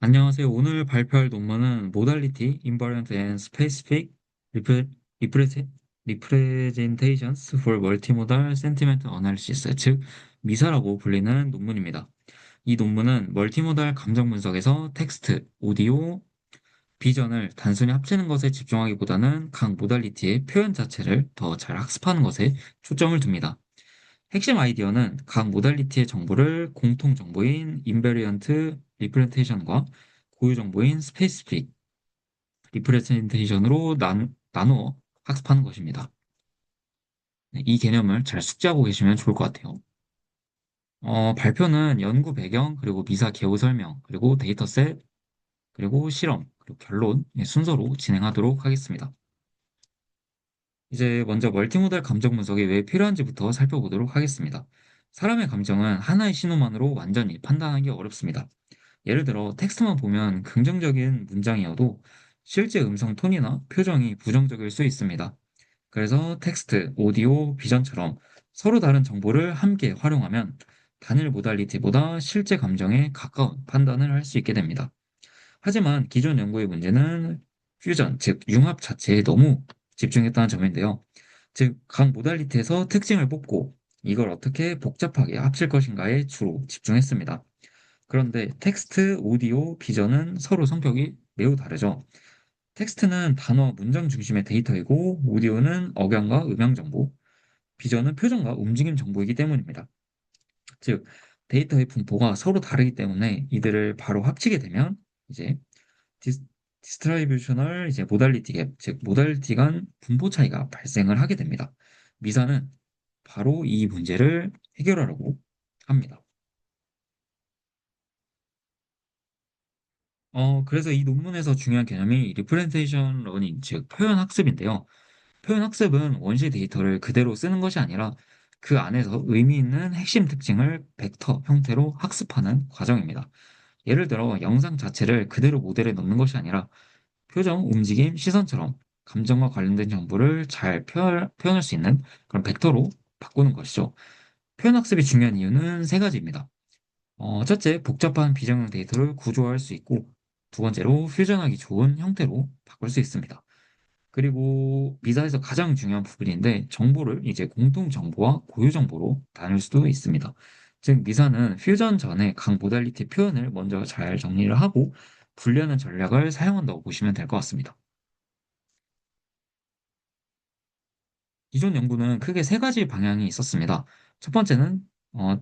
안녕하세요. 오늘 발표할 논문은 Modality, Invariant and Specific Repre- Repre- Representations for Multimodal Sentiment Analysis, 즉 미사라고 불리는 논문입니다. 이 논문은 멀티모달 감정 분석에서 텍스트, 오디오, 비전을 단순히 합치는 것에 집중하기보다는 각 모달리티의 표현 자체를 더 잘 학습하는 것에 초점을 둡니다. 핵심 아이디어는 각 모달리티의 정보를 공통 정보인 인베리언트 리프레젠테이션과 고유 정보인 스페시픽 리프레젠테이션으로 나누어 학습하는 것입니다. 네, 이 개념을 잘 숙지하고 계시면 좋을 것 같아요. 발표는 연구 배경, 그리고 미사 개요 설명, 그리고 데이터셋, 그리고 실험, 그리고 결론 순서로 진행하도록 하겠습니다. 이제 먼저 멀티모달 감정 분석이 왜 필요한지부터 살펴보도록 하겠습니다. 사람의 감정은 하나의 신호만으로 완전히 판단하기 어렵습니다. 예를 들어 텍스트만 보면 긍정적인 문장이어도 실제 음성 톤이나 표정이 부정적일 수 있습니다. 그래서 텍스트, 오디오, 비전처럼 서로 다른 정보를 함께 활용하면 단일 모달리티보다 실제 감정에 가까운 판단을 할 수 있게 됩니다. 하지만 기존 연구의 문제는 퓨전, 즉 융합 자체에 너무 집중했다는 점인데요. 즉, 각 모달리티에서 특징을 뽑고 이걸 어떻게 복잡하게 합칠 것인가에 주로 집중했습니다. 그런데 텍스트, 오디오, 비전은 서로 성격이 매우 다르죠. 텍스트는 단어, 문장 중심의 데이터이고, 오디오는 억양과 음향 정보, 비전은 표정과 움직임 정보이기 때문입니다. 즉, 데이터의 분포가 서로 다르기 때문에 이들을 바로 합치게 되면 이제 디스, 디스트리뷰셔널 이제 모달리티 갭, 즉 모달리티 간 분포 차이가 발생을 하게 됩니다. 미사는 바로 이 문제를 해결하려고 합니다. 그래서 이 논문에서 중요한 개념이 리프레젠테이션 러닝, 즉 표현 학습인데요. 표현 학습은 원시 데이터를 그대로 쓰는 것이 아니라 그 안에서 의미 있는 핵심 특징을 벡터 형태로 학습하는 과정입니다. 예를 들어 영상 자체를 그대로 모델에 넣는 것이 아니라 표정, 움직임, 시선처럼 감정과 관련된 정보를 잘 표현할 수 있는 그런 벡터로 바꾸는 것이죠. 표현 학습이 중요한 이유는 세 가지입니다. 첫째, 복잡한 비정형 데이터를 구조화할 수 있고, 두 번째로 퓨전하기 좋은 형태로 바꿀 수 있습니다. 그리고 미사에서 가장 중요한 부분인데, 정보를 이제 공통 정보와 고유 정보로 나눌 수도 있습니다. 즉, 미사는 퓨전 전에 각 모달리티 표현을 먼저 잘 정리를 하고, 분류하는 전략을 사용한다고 보시면 될 것 같습니다. 기존 연구는 크게 세 가지 방향이 있었습니다. 첫 번째는, 어,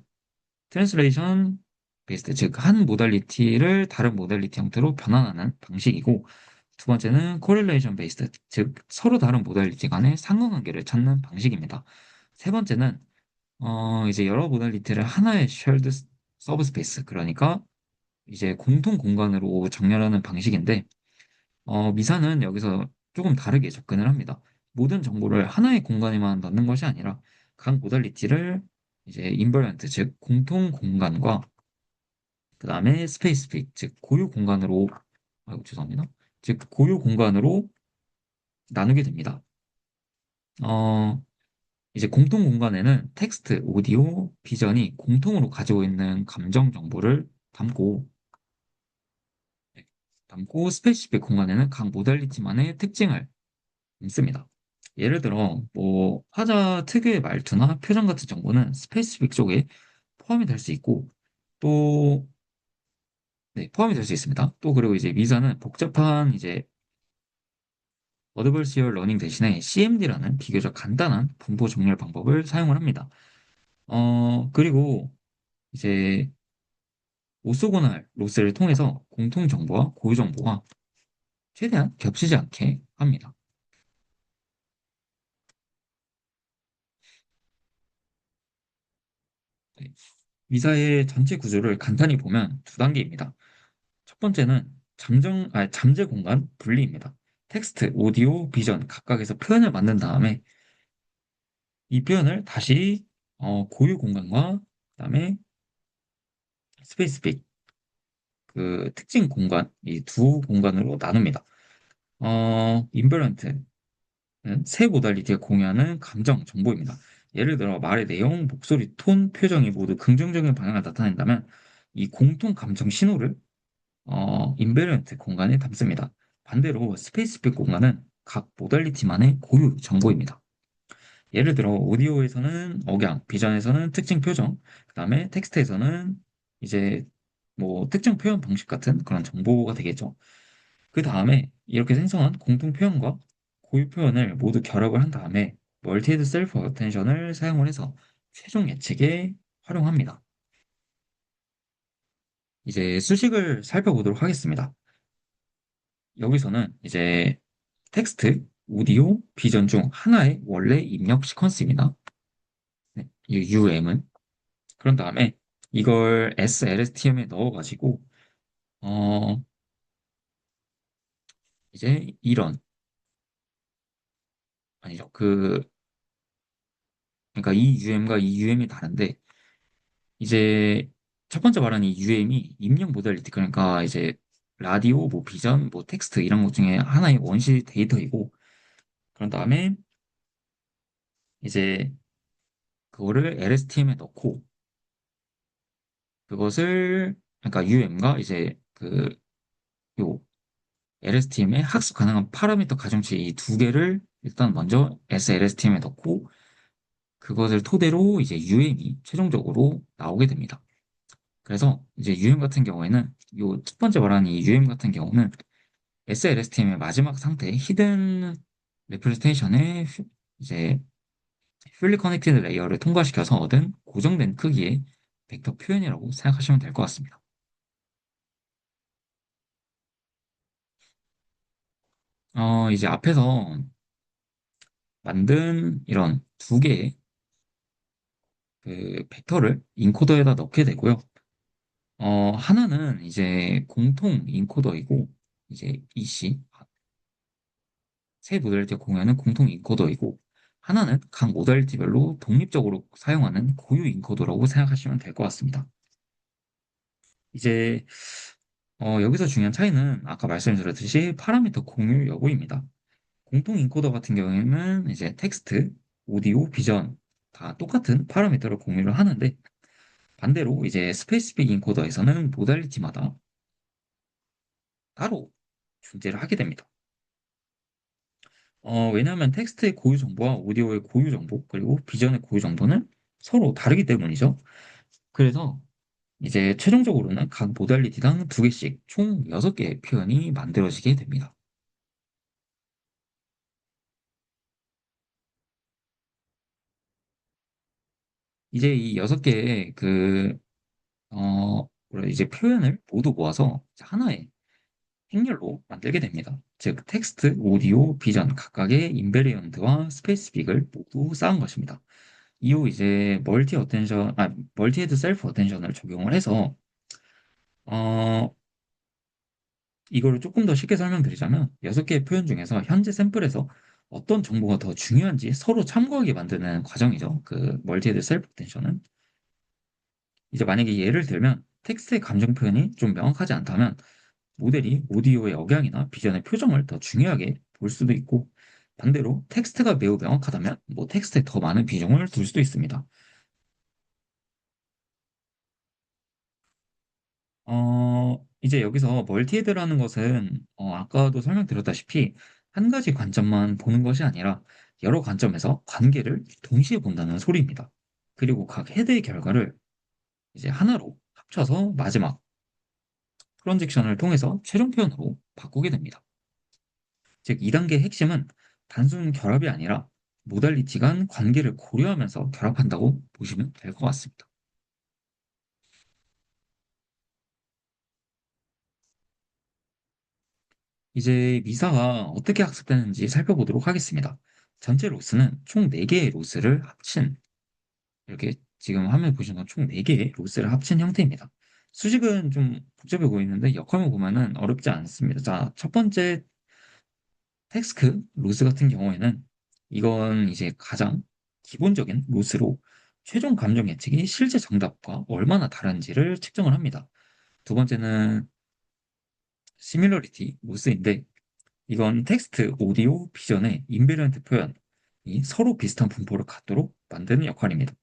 트랜스레이션 베이스드, 즉, 한 모달리티를 다른 모달리티 형태로 변환하는 방식이고, 두 번째는 코릴레이션 베이스드, 즉, 서로 다른 모달리티 간의 상관관계를 찾는 방식입니다. 세 번째는, 이제 여러 모달리티를 하나의 쉐어드 서브 스페이스, 그러니까 이제 공통 공간으로 정렬하는 방식인데, 미사는 여기서 조금 다르게 접근을 합니다. 모든 정보를 하나의 공간에만 넣는 것이 아니라 각 모달리티를 이제 인버런트, 즉 공통 공간과 그 다음에 스페이스픽, 즉 고유 공간으로, 아이고 죄송합니다. 즉 고유 공간으로 나누게 됩니다. 어, 이제 공통 공간에는 텍스트, 오디오, 비전이 공통으로 가지고 있는 감정 정보를 네, 담고 스페이시픽 공간에는 각 모달리티만의 특징을 씁니다. 예를 들어 뭐 화자 특유의 말투나 표정 같은 정보는 스페이시픽 쪽에 포함이 될 수 있고 또 네, 포함이 될 수 있습니다. 또 그리고 이제 미사는 복잡한 이제 어드버시얼 러닝 대신에 CMD라는 비교적 간단한 분포 정렬 방법을 사용을 합니다. 그리고 이제 오소고날 로스를 통해서 공통 정보와 고유 정보가 최대한 겹치지 않게 합니다. 네. 미사의 전체 구조를 간단히 보면 두 단계입니다. 첫 번째는 잠재 공간 분리입니다. 텍스트, 오디오, 비전 각각에서 표현을 만든 다음에 이 표현을 다시 고유 공간과 그다음에 스페이스픽 그 특징 공간 이 두 공간으로 나눕니다. 인버런트는 세 모달리티가 공유하는 감정 정보입니다. 예를 들어 말의 내용, 목소리, 톤, 표정이 모두 긍정적인 방향을 나타낸다면 이 공통 감정 신호를 인베런트 공간에 담습니다. 반대로 스페이스픽 공간은 각 모달리티만의 고유 정보입니다. 예를 들어 오디오에서는 억양, 비전에서는 특징 표정, 그다음에 텍스트에서는 이제 뭐 특정 표현 방식 같은 그런 정보가 되겠죠. 그 다음에 이렇게 생성한 공통 표현과 고유 표현을 모두 결합을 한 다음에 멀티헤드 셀프 어텐션을 사용을 해서 최종 예측에 활용합니다. 이제 수식을 살펴보도록 하겠습니다. 여기서는 이제 텍스트, 오디오, 비전 중 하나의 원래 입력 시퀀스입니다. 네, 이 UM은. 그런 다음에 이걸 SLSTM에 넣어가지고, 어, 이제 이런, 아니죠. 그러니까 이 UM과 이 UM이 다른데, 이제 첫 번째 말하는 이 UM이 입력 모델리티, 그러니까 이제 라디오, 뭐 비전, 뭐 텍스트 이런 것 중에 하나의 원시 데이터이고, 그런 다음에 이제 그거를 LSTM에 넣고, 그것을, 그러니까 UM과 이제 요 LSTM에 학습 가능한 파라미터 가중치 이 두 개를 일단 먼저 SLSTM에 넣고, 그것을 토대로 이제 UM이 최종적으로 나오게 됩니다. 그래서 이제 UM 같은 경우에는 요 첫 번째 말하는 이 UM 같은 경우는 SLSTM의 마지막 상태 히든 레프레젠테이션의 이제 fully connected 레이어를 통과시켜서 얻은 고정된 크기의 벡터 표현이라고 생각하시면 될 것 같습니다. 이제 앞에서 만든 이런 두 개의 그 벡터를 인코더에다 넣게 되고요. 하나는 이제 공통 인코더이고, 이제 EC, 세 모델리티 공유하는 공통 인코더이고, 하나는 각 모델리티별로 독립적으로 사용하는 고유 인코더라고 생각하시면 될 것 같습니다. 이제, 여기서 중요한 차이는 아까 말씀드렸듯이 파라미터 공유 여부입니다. 공통 인코더 같은 경우에는 이제 텍스트, 오디오, 비전 다 똑같은 파라미터를 공유를 하는데, 반대로 이제 스페이스픽 인코더에서는 모달리티마다 따로 존재를 하게 됩니다. 왜냐하면 텍스트의 고유 정보와 오디오의 고유 정보, 그리고 비전의 고유 정보는 서로 다르기 때문이죠. 그래서 이제 최종적으로는 각 모달리티당 두 개씩 총 6개의 표현이 만들어지게 됩니다. 이제 이 6개의 뭐라 이제 표현을 모두 모아서 하나의 행렬로 만들게 됩니다. 즉, 텍스트, 오디오, 비전 각각의 인베리언트와 스페이스픽을 모두 쌓은 것입니다. 이후 이제 멀티헤드 셀프 어텐션을 적용을 해서, 어, 이거를 조금 더 쉽게 설명드리자면, 6개의 표현 중에서 현재 샘플에서 어떤 정보가 더 중요한지 서로 참고하게 만드는 과정이죠. 그 멀티헤드 셀프 어텐션은. 이제 만약에 예를 들면, 텍스트의 감정 표현이 좀 명확하지 않다면, 모델이 오디오의 억양이나 비전의 표정을 더 중요하게 볼 수도 있고, 반대로 텍스트가 매우 명확하다면, 뭐 텍스트에 더 많은 비중을 둘 수도 있습니다. 이제 여기서 멀티헤드라는 것은 아까도 설명드렸다시피 한 가지 관점만 보는 것이 아니라 여러 관점에서 관계를 동시에 본다는 소리입니다. 그리고 각 헤드의 결과를 이제 하나로 합쳐서 마지막 트랜지션을 통해서 최종 표현으로 바꾸게 됩니다. 즉, 2단계의 핵심은 단순 결합이 아니라 모달리티 간 관계를 고려하면서 결합한다고 보시면 될 것 같습니다. 이제 미사가 어떻게 학습되는지 살펴보도록 하겠습니다. 전체 로스는 총 4개의 로스를 합친, 이렇게 지금 화면에 보시는 건 총 4개의 로스를 합친 형태입니다. 수식은 좀 복잡해 보이는데 역할만 보면은 어렵지 않습니다. 자, 첫 번째 텍스트 로스 같은 경우에는 이건 이제 가장 기본적인 로스로 최종 감정 예측이 실제 정답과 얼마나 다른지를 측정을 합니다. 두 번째는 시밀러리티 로스인데 이건 텍스트, 오디오, 비전의 인베런트 표현이 서로 비슷한 분포를 갖도록 만드는 역할입니다.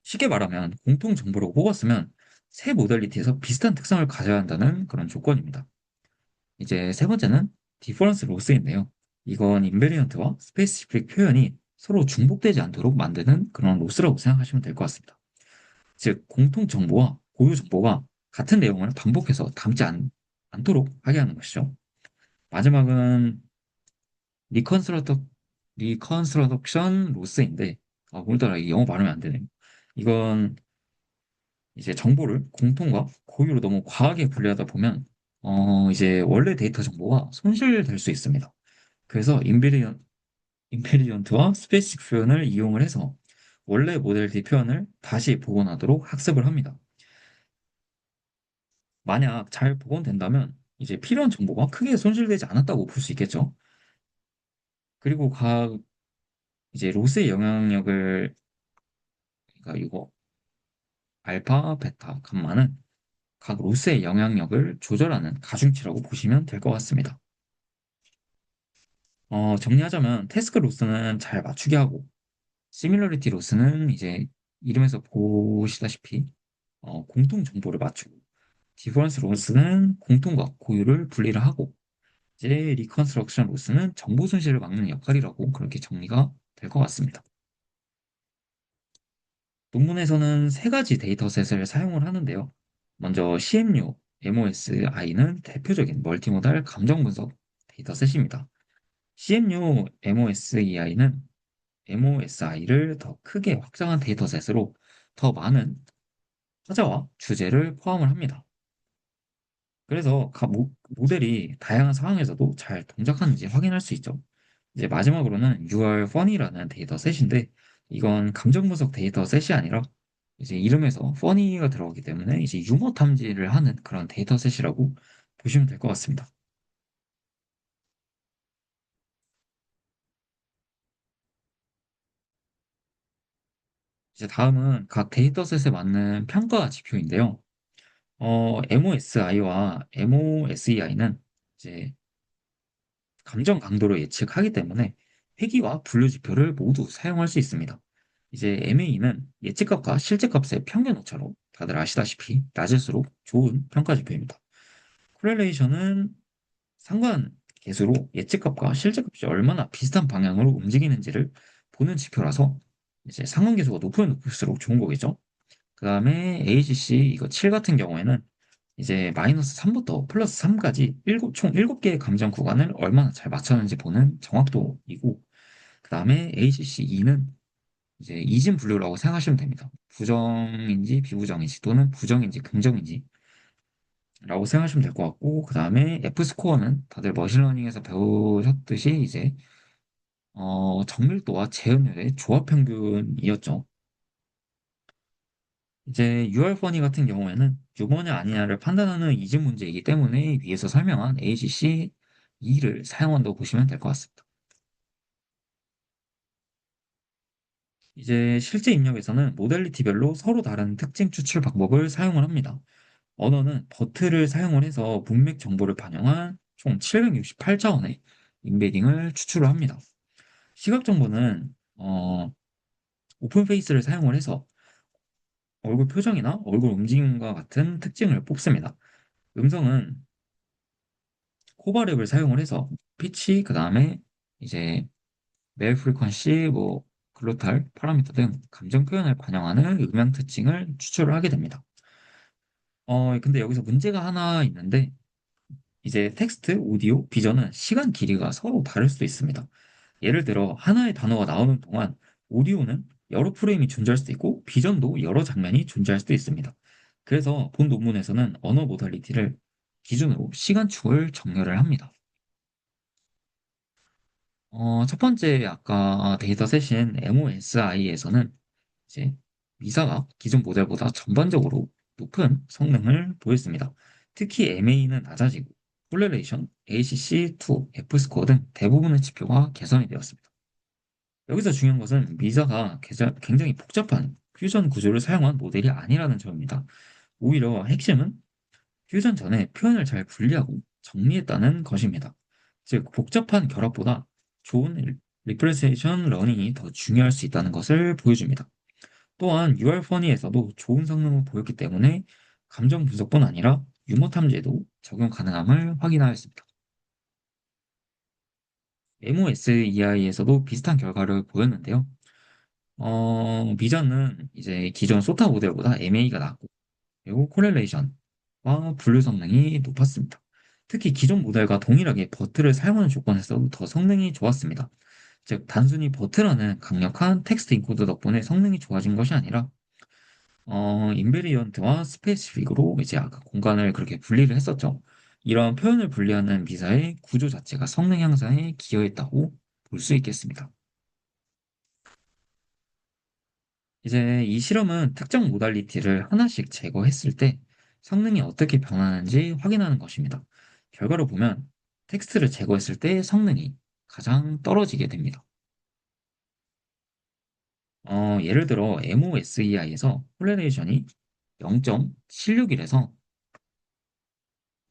쉽게 말하면 공통 정보를 뽑았으면 새 모델리티에서 비슷한 특성을 가져야 한다는 그런 조건입니다. 이제 세 번째는 디퍼런스 로스인데요. 이건 인베리언트와 스페시픽 표현이 서로 중복되지 않도록 만드는 그런 로스라고 생각하시면 될 것 같습니다. 즉, 공통 정보와 고유 정보가 같은 내용을 반복해서 않도록 하게 하는 것이죠. 마지막은 리컨스트럭, 리컨스트럭션 로스인데, 오늘따라 이 영어 발음이 안 되네요. 이건 이제 정보를 공통과 고유로 너무 과하게 분리하다 보면, 이제 원래 데이터 정보가 손실될 수 있습니다. 그래서 인베리언트와 스페시픽 표현을 이용을 해서 원래 모델티 표현을 다시 복원하도록 학습을 합니다. 만약 잘 복원된다면 이제 필요한 정보가 크게 손실되지 않았다고 볼 수 있겠죠. 그리고 각 이제 로스의 영향력을, 그러니까 이거 알파, 베타, 감마는 각 로스의 영향력을 조절하는 가중치라고 보시면 될 것 같습니다. 정리하자면 태스크 로스는 잘 맞추게 하고, 시밀러리티 로스는 이제 이름에서 보시다시피 공통 정보를 맞추고, 디퍼런스 로스는 공통과 고유를 분리를 하고, 이제 리컨스트럭션 로스는 정보 손실을 막는 역할이라고 그렇게 정리가 될 것 같습니다. 논문에서는 세 가지 데이터셋을 사용을 하는데요. 먼저 CMU, MOSI는 대표적인 멀티모달 감정 분석 데이터셋입니다. CMU, MOSI를 더 크게 확장한 데이터셋으로 더 많은 타자와 주제를 포함을 합니다. 그래서 각 모델이 다양한 상황에서도 잘 동작하는지 확인할 수 있죠. 이제 마지막으로는 UR-Funny라는 데이터셋인데, 이건 감정 분석 데이터셋이 아니라 이제 이름에서 funny가 들어가기 때문에 이제 유머 탐지를 하는 그런 데이터셋이라고 보시면 될 것 같습니다. 이제 다음은 각 데이터셋에 맞는 평가 지표인데요. MOSI와 MOSEI는 이제 감정 강도를 예측하기 때문에 회귀와 분류 지표를 모두 사용할 수 있습니다. 이제 MA는 예측값과 실제값의 평균 오차로 다들 아시다시피 낮을수록 좋은 평가 지표입니다. 코렐레이션은 상관 계수로 예측값과 실제값이 얼마나 비슷한 방향으로 움직이는지를 보는 지표라서 이제 상관 계수가 높으면 높을수록 좋은 거겠죠. 그 다음에 ACC 이거 7 같은 경우에는 이제 마이너스 3부터 플러스 3까지 총 7개의 감정 구간을 얼마나 잘 맞췄는지 보는 정확도이고, 그 다음에 ACC2는 이제 이진 분류라고 생각하시면 됩니다. 부정인지 비부정인지 또는 부정인지 긍정인지 라고 생각하시면 될 것 같고, 그 다음에 F스코어는 다들 머신러닝에서 배우셨듯이 이제 정밀도와 재현율의 조합 평균이었죠. 이제 UR-Funny 같은 경우에는 유머냐 아니냐를 판단하는 이진 문제이기 때문에 위에서 설명한 ACC2를 사용한다고 보시면 될 것 같습니다. 이제 실제 입력에서는 모델리티별로 서로 다른 특징 추출 방법을 사용을 합니다. 언어는 버트를 사용을 해서 문맥 정보를 반영한 총 768차원의 인베딩을 추출을 합니다. 시각 정보는 오픈페이스를 사용을 해서 얼굴 표정이나 얼굴 움직임과 같은 특징을 뽑습니다. 음성은 코바랩을 사용을 해서 피치, 그 다음에 이제 메일 프리퀀시, 뭐 글로탈 파라미터 등 감정 표현을 반영하는 음향 특징을 추출을 하게 됩니다. 근데 여기서 문제가 하나 있는데, 이제 텍스트, 오디오, 비전은 시간 길이가 서로 다를 수도 있습니다. 예를 들어 하나의 단어가 나오는 동안 오디오는 여러 프레임이 존재할 수도 있고 비전도 여러 장면이 존재할 수도 있습니다. 그래서 본 논문에서는 언어 모달리티를 기준으로 시간축을 정렬을 합니다. 첫 번째 아까 데이터셋인 MOSI에서는 이제 미사가 기존 모델보다 전반적으로 높은 성능을 보였습니다. 특히 MA는 낮아지고 콜레레이션, ACC2, F스코어 등 대부분의 지표가 개선이 되었습니다. 여기서 중요한 것은 미사가 굉장히 복잡한 퓨전 구조를 사용한 모델이 아니라는 점입니다. 오히려 핵심은 퓨전 전에 표현을 잘 분리하고 정리했다는 것입니다. 즉, 복잡한 결합보다 좋은 리프레센테이션 러닝이 더 중요할 수 있다는 것을 보여줍니다. 또한 UR-Funny에서도 좋은 성능을 보였기 때문에 감정 분석뿐 아니라 유머 탐지에도 적용 가능함을 확인하였습니다. MOSEI에서도 비슷한 결과를 보였는데요. 미전은 이제 기존 소타 모델보다 MA가 낮고, 그리고 코렐레이션과 분류 성능이 높았습니다. 특히 기존 모델과 동일하게 버트를 사용하는 조건에서도 더 성능이 좋았습니다. 즉, 단순히 버트라는 강력한 텍스트 인코더 덕분에 성능이 좋아진 것이 아니라, 인베리언트와 스페시픽으로 이제 아까 공간을 그렇게 분리를 했었죠. 이런 표현을 분리하는 미사의 구조 자체가 성능 향상에 기여했다고 볼 수 있겠습니다. 이제 이 실험은 특정 모달리티를 하나씩 제거했을 때 성능이 어떻게 변하는지 확인하는 것입니다. 결과를 보면 텍스트를 제거했을 때 성능이 가장 떨어지게 됩니다. 예를 들어 MOSEI에서 콜레레이션이 0.76이라서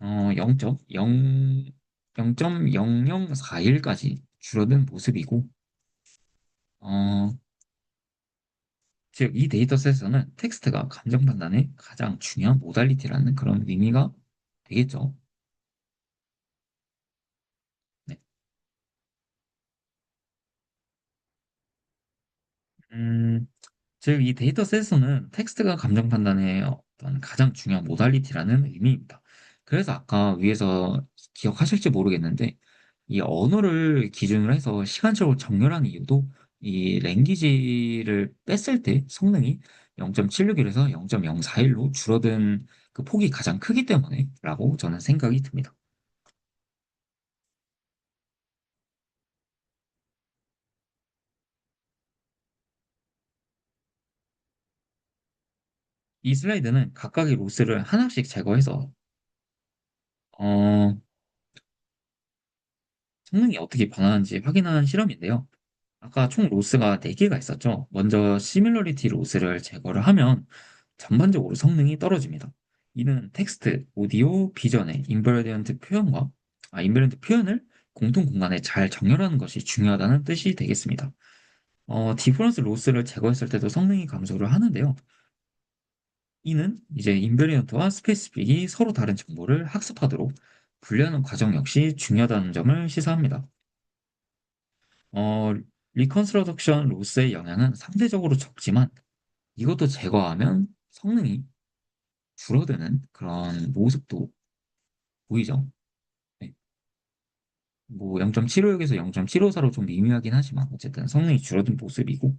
0.0041까지 줄어든 모습이고, 어, 즉 이 데이터셋에서는 텍스트가 감정 판단의 가장 중요한 모달리티라는 그런 의미가 되겠죠. 네. 음, 즉 이 데이터셋에서는 텍스트가 감정 판단의 어떤 가장 중요한 모달리티라는 의미입니다. 그래서 아까 위에서 기억하실지 모르겠는데 이 언어를 기준으로 해서 시간적으로 정렬한 이유도 이 랭귀지를 뺐을 때 성능이 0.76에서 0.041로 줄어든 그 폭이 가장 크기 때문에라고 저는 생각이 듭니다. 이 슬라이드는 각각의 로스를 하나씩 제거해서 어, 성능이 어떻게 변하는지 확인한 실험인데요. 아까 총 로스가 4개가 있었죠. 먼저 시밀러리티 로스를 제거를 하면 전반적으로 성능이 떨어집니다. 이는 텍스트, 오디오, 비전의 인베런트 표현을 공통 공간에 잘 정렬하는 것이 중요하다는 뜻이 되겠습니다. 디퍼런스 로스를 제거했을 때도 성능이 감소를 하는데요. 이는 이제 인베리언트와 스페시픽이 서로 다른 정보를 학습하도록 분리하는 과정 역시 중요하다는 점을 시사합니다. 어, 리컨스트럭션 로스의 영향은 상대적으로 적지만 이것도 제거하면 성능이 줄어드는 그런 모습도 보이죠. 네. 뭐 0.75에서 0.754로 좀 미미하긴 하지만 어쨌든 성능이 줄어든 모습이고,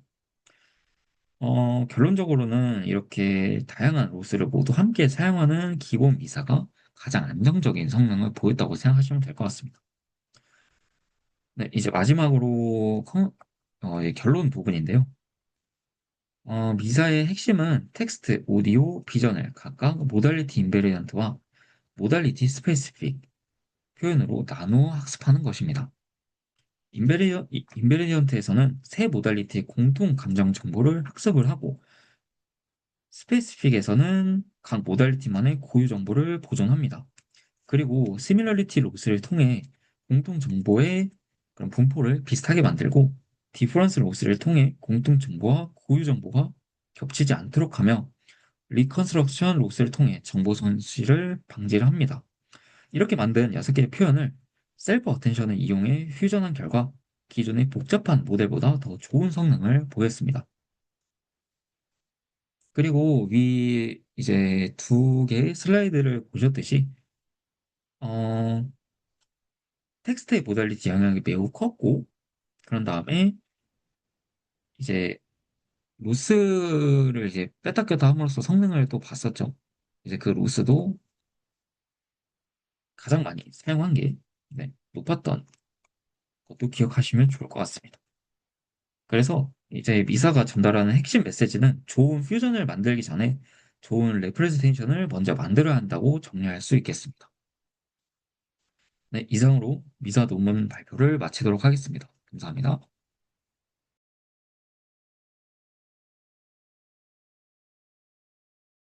결론적으로는 이렇게 다양한 로스를 모두 함께 사용하는 기본 미사가 가장 안정적인 성능을 보였다고 생각하시면 될 것 같습니다. 네, 이제 마지막으로 이 결론 부분인데요. 미사의 핵심은 텍스트, 오디오, 비전을 각각 모달리티 인베리언트와 모달리티 스페시픽 표현으로 나누어 학습하는 것입니다. 인베리언트에서는 세 모달리티의 공통 감정 정보를 학습을 하고, 스페시픽에서는 각 모달리티만의 고유 정보를 보존합니다. 그리고 시밀러리티 로스를 통해 공통 정보의 그런 분포를 비슷하게 만들고, 디퍼런스 로스를 통해 공통 정보와 고유 정보가 겹치지 않도록 하며, 리컨스트럭션 로스를 통해 정보 손실을 방지를 합니다. 이렇게 만든 6개의 표현을 셀프 어텐션을 이용해 퓨전한 결과 기존의 복잡한 모델보다 더 좋은 성능을 보였습니다. 그리고 위 이제 2개의 슬라이드를 보셨듯이 어, 텍스트의 모달리티 영향이 매우 컸고, 그런 다음에 이제 로스를 이제 뺐다 꼈다 함으로써 성능을 또 봤었죠. 이제 그 로스도 가장 많이 사용한 게 네, 높았던 것도 기억하시면 좋을 것 같습니다. 그래서 이제 미사가 전달하는 핵심 메시지는 좋은 퓨전을 만들기 전에 좋은 레프레젠테이션을 먼저 만들어야 한다고 정리할 수 있겠습니다. 네, 이상으로 미사 논문 발표를 마치도록 하겠습니다. 감사합니다.